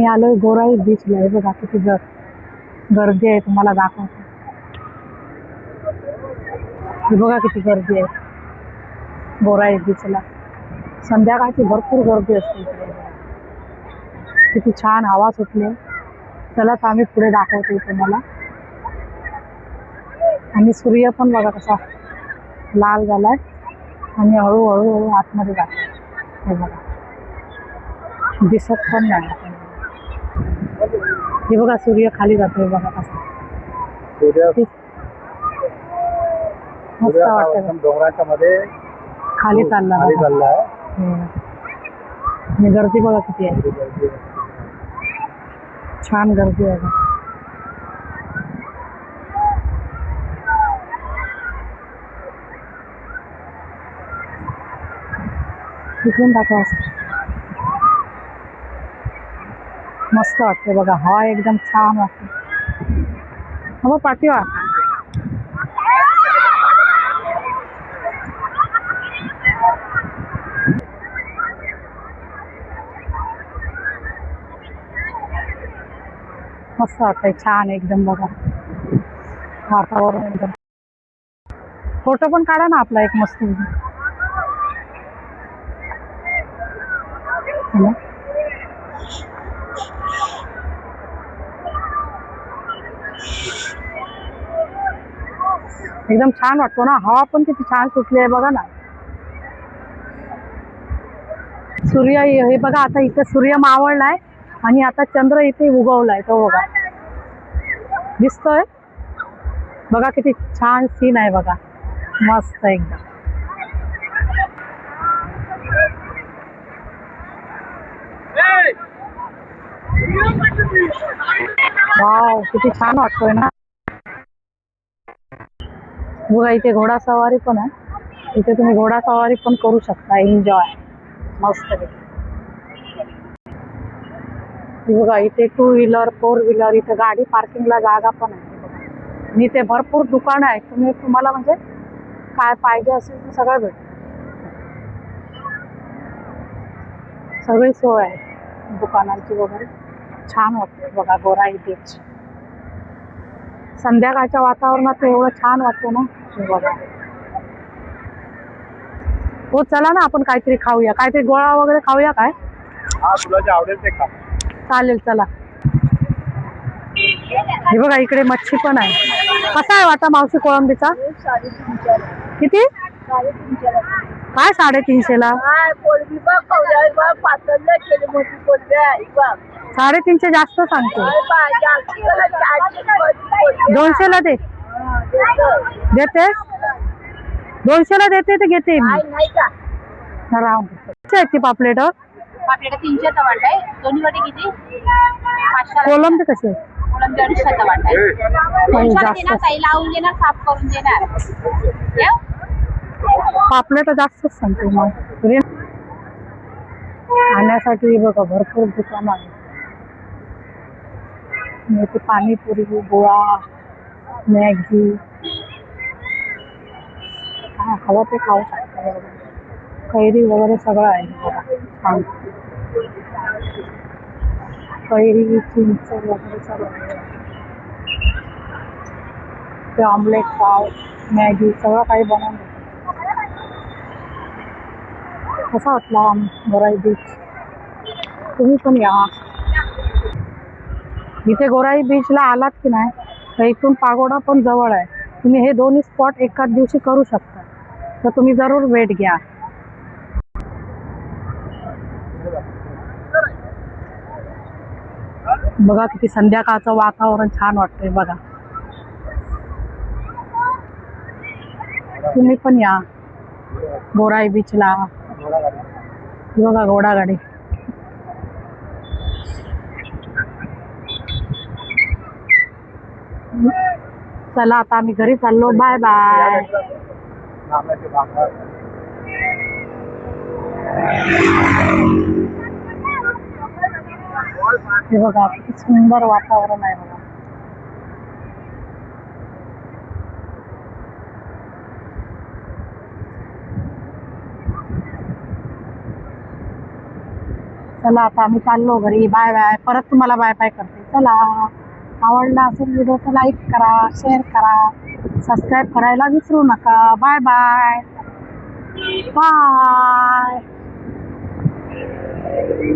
मी आलोय गोराई बीचला. हे बघा किती गर्दी आहे, तुम्हाला दाखवते. हे बघा किती गर्दी आहे गोराई बीचला. संध्याकाळची भरपूर गर्दी असते इकडे. किती छान हवा सुटली. चला तर आम्ही पुढे दाखवतो तुम्हाला. आणि सूर्य पण बघा कसा लाल झालाय आणि हळूहळू आतमध्ये जातो. हे बघा दिसत पण नाही. हे बघा सूर्य खाली जातोय बघा कसा. मस्त वाटतं. डोंगराच्या मध्ये खाली चालला आणि गर्दी बघा किती आहे. छान गर्दी आहे. इकडून दाखवा. मस्त वाटते बघा. हवा एकदम छान वाटते. हो पाठीवा. मस्त वाटतंय. छान एकदम बघा वातावरण एकदम. फोटो पण काढा ना आपला एक मस्त. एकदम छान वाटतो ना. हवा पण किती छान सुटली आहे बघा ना. सूर्य हे बघा आता इथे सूर्य मावळलाय आणि आता चंद्र इथे उगवलाय. तो बघा दिसतोय बघा. किती छान सीन आहे बघा. मस्त एकदम. वाव किती छान वाटतोय ना. बघा इथे घोडासवारी पण आहे. इथे तुम्ही घोडासवारी पण करू शकता. एन्जॉय मस्त. बघा इथे 2 व्हीलर 4 व्हीलर इथे गाडी पार्किंगला जागा पण आहे. आणि इथे भरपूर दुकानं आहेत. तुम्हाला म्हणजे काय पाहिजे असेल ते सगळं भेटेल. सगळी सोय आहे दुकानांची वगैरे. छान वाटते बघा गोराई बीच. संध्याकाळच्या वातावरणात एवढं छान वाटतं ना बघा. हो चला ना आपण काहीतरी खाऊया. काहीतरी गोळा वगैरे खाऊया काय. हा तुला जे आवडेल ते खा. चालेल चला. हे बघा इकडे मच्छी पण आहे. कसा आहे वाटा मावशी कोळंबीचा. किती काय 350ला. 350 जास्त सांगतो. 200ला दे. देते 200ला देते तर घेते मी. ती पापलेट. पापलेट 300चा वाटा आहे. दोन्ही वाटे किती. कोलंबी कशी आहे. कोलंबी 250चा वाटा आहे. जास्त ताई लावून देणार साफ करून देणार. पापलेट जास्तच सांगते मग. खाण्यासाठी बघा भरपूर दुकान आहे. इथे पाणीपुरी गोळा मॅगी काय हवं ते खाऊ शकता. बरोबर कैरी वगैरे सगळं आहे बघा. छान कैरी चिंच वगैरे सगळं. ते ऑमलेट पाव मॅगी सगळं काही बनवून देतात. कसा वाटला गोराई बीच. तुम्ही पण या. इथे गोराई बीचला आलात की नाही तर इथून पागोडा पण जवळ आहे. तुम्ही हे दोन्ही स्पॉट एकाच दिवशी करू शकता. तर तुम्ही जरूर भेट घ्या. बघा किती संध्याकाळचं वातावरण छान वाटतंय बघा. तुम्ही पण या गोराई बीचला. बघा घोडागाडी. चला आता आम्ही घरी चाललो. Bye bye. हे बघा किती सुंदर वातावरण आहे बघा. चला आता आम्ही चाललो घरी. Bye bye. परत तुम्हाला बाय बाय करते. चला, आवडला असेल व्हिडिओ तर लाईक करा, शेअर करा, सबस्क्राईब करायला विसरू नका. Bye bye. बाय.